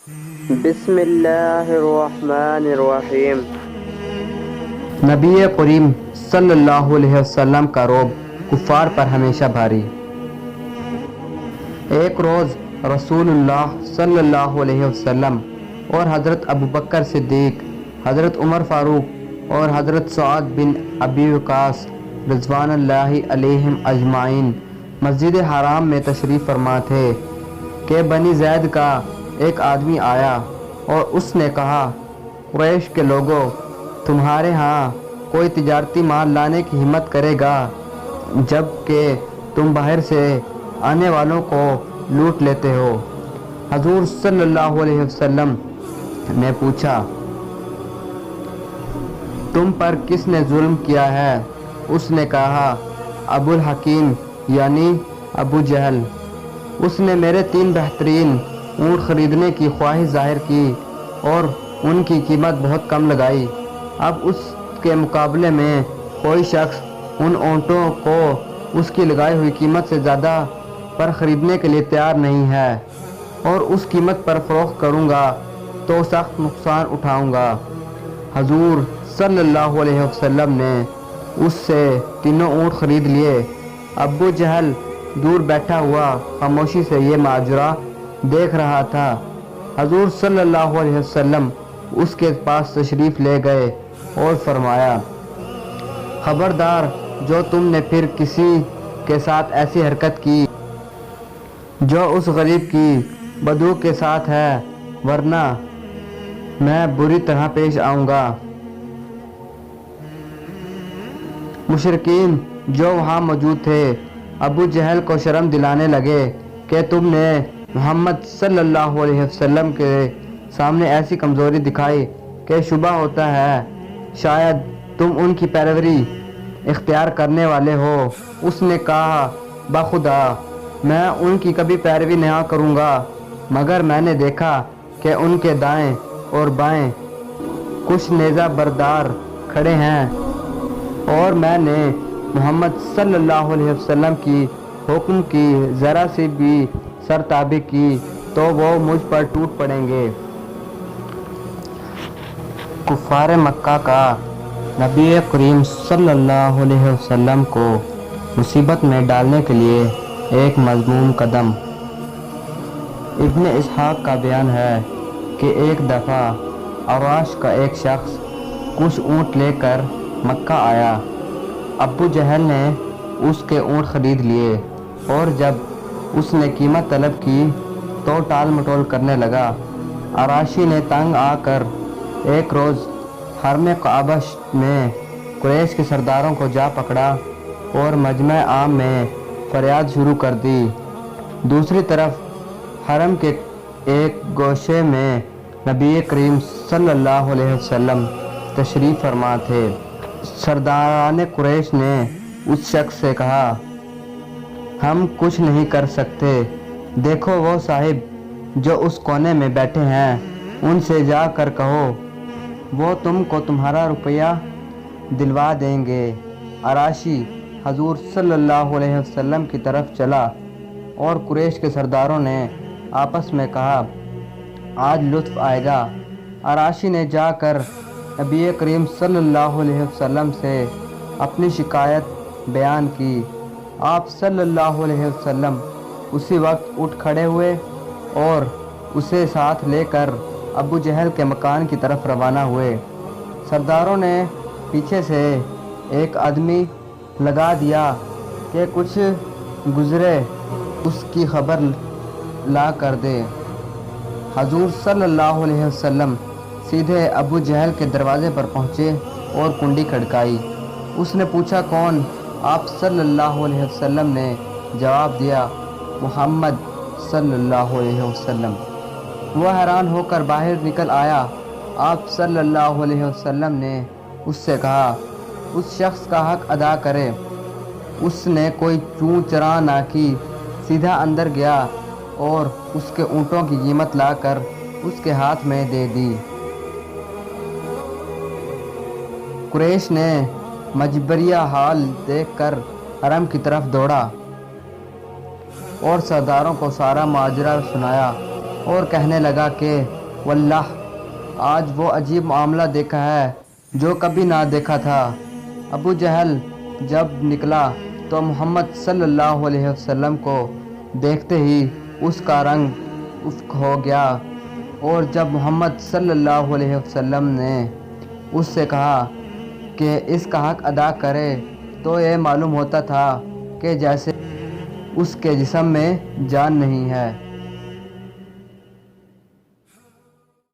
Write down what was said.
بسم اللہ الرحمن الرحیم۔ نبی کریم صلی اللہ علیہ وسلم کا رعب کفار پر ہمیشہ بھاری۔ ایک روز رسول اللہ صلی اللہ علیہ وسلم اور حضرت ابوبکر صدیق، حضرت عمر فاروق اور حضرت سعد بن ابی وقاص رضوان اللہ علیہم اجمعین مسجد حرام میں تشریف فرما تھے کہ بنی زید کا ایک آدمی آیا اور اس نے کہا، قریش کے لوگوں، تمہارے ہاں کوئی تجارتی مال لانے کی ہمت کرے گا جب کہ تم باہر سے آنے والوں کو لوٹ لیتے ہو؟ حضور صلی اللہ علیہ وسلم نے پوچھا، تم پر کس نے ظلم کیا ہے؟ اس نے کہا، ابو الحکیم یعنی ابو جہل۔ اس نے میرے 3 بہترین اونٹ خریدنے کی خواہش ظاہر کی اور ان کی قیمت بہت کم لگائی۔ اب اس کے مقابلے میں کوئی شخص ان اونٹوں کو اس کی لگائی ہوئی قیمت سے زیادہ پر خریدنے کے لیے تیار نہیں ہے، اور اس قیمت پر فروخت کروں گا تو سخت نقصان اٹھاؤں گا۔ حضور صلی اللہ علیہ وسلم نے اس سے 3 اونٹ خرید لیے۔ ابو جہل دور بیٹھا ہوا خاموشی سے یہ ماجرا دیکھ رہا تھا۔ حضور صلی اللہ علیہ وسلم اس کے پاس تشریف لے گئے اور فرمایا، خبردار جو تم نے پھر کسی کے ساتھ ایسی حرکت کی جو اس غریب کی بدو کے ساتھ ہے، ورنہ میں بری طرح پیش آؤں گا۔ مشرکین جو وہاں موجود تھے ابو جہل کو شرم دلانے لگے کہ تم نے محمد صلی اللہ علیہ وسلم کے سامنے ایسی کمزوری دکھائی کہ شبہ ہوتا ہے شاید تم ان کی پیروی اختیار کرنے والے ہو۔ اس نے کہا، بخدا میں ان کی کبھی پیروی نہ کروں گا، مگر میں نے دیکھا کہ ان کے دائیں اور بائیں کچھ نیزہ بردار کھڑے ہیں، اور میں نے محمد صلی اللہ علیہ وسلم کی حکم کی ذرا سی بھی سرتابی کی تو وہ مجھ پر ٹوٹ پڑیں گے۔ کفار مکہ کا نبی کریم صلی اللہ علیہ وسلم کو مصیبت میں ڈالنے کے لیے ایک مذموم قدم۔ ابن اسحاق کا بیان ہے کہ ایک دفعہ عراش کا ایک شخص کچھ اونٹ لے کر مکہ آیا۔ ابو جہل نے اس کے اونٹ خرید لیے، اور جب اس نے قیمت طلب کی تو ٹال مٹول کرنے لگا۔ عراشی نے تنگ آ کر ایک روز حرم کعبہ میں قریش کے سرداروں کو جا پکڑا اور مجمع عام میں فریاد شروع کر دی۔ دوسری طرف حرم کے ایک گوشے میں نبی کریم صلی اللہ علیہ وسلم تشریف فرما تھے۔ سرداران قریش نے اس شخص سے کہا، ہم کچھ نہیں کر سکتے، دیکھو وہ صاحب جو اس کونے میں بیٹھے ہیں، ان سے جا کر کہو وہ تم کو تمہارا روپیہ دلوا دیں گے۔ عراشی حضور صلی اللہ علیہ وسلم کی طرف چلا اور قریش کے سرداروں نے آپس میں کہا، آج لطف آئے گا۔ عراشی نے جا کر نبی کریم صلی اللہ علیہ وسلم سے اپنی شکایت بیان کی۔ آپ صلی اللہ علیہ وسلم اسی وقت اٹھ کھڑے ہوئے اور اسے ساتھ لے کر ابو جہل کے مکان کی طرف روانہ ہوئے۔ سرداروں نے پیچھے سے ایک آدمی لگا دیا کہ کچھ گزرے اس کی خبر لا کر دے۔ حضور صلی اللہ علیہ وسلم سیدھے ابو جہل کے دروازے پر پہنچے اور کنڈی کھڑکائی۔ اس نے پوچھا، کون؟ آپ صلی اللہ علیہ وسلم نے جواب دیا، محمد صلی اللہ علیہ وسلم۔ وہ حیران ہو کر باہر نکل آیا۔ آپ صلی اللہ علیہ وسلم نے اس سے کہا، اس شخص کا حق ادا کرے۔ اس نے کوئی چوں چرا نہ کی، سیدھا اندر گیا اور اس کے اونٹوں کی قیمت لا کر اس کے ہاتھ میں دے دی۔ قریش نے مجبریہ حال دیکھ کر حرم کی طرف دوڑا اور سرداروں کو سارا ماجرا سنایا۔ اور کہنے لگا کہ واللہ آج وہ عجیب معاملہ دیکھا ہے جو کبھی نہ دیکھا تھا۔ ابو جہل جب نکلا تو محمد صلی اللہ علیہ وسلم کو دیکھتے ہی اس کا رنگ افق ہو گیا، اور جب محمد صلی اللہ علیہ وسلم نے اس سے کہا کہ اس کا حق ادا کرے تو یہ معلوم ہوتا تھا کہ جیسے اس کے جسم میں جان نہیں ہے۔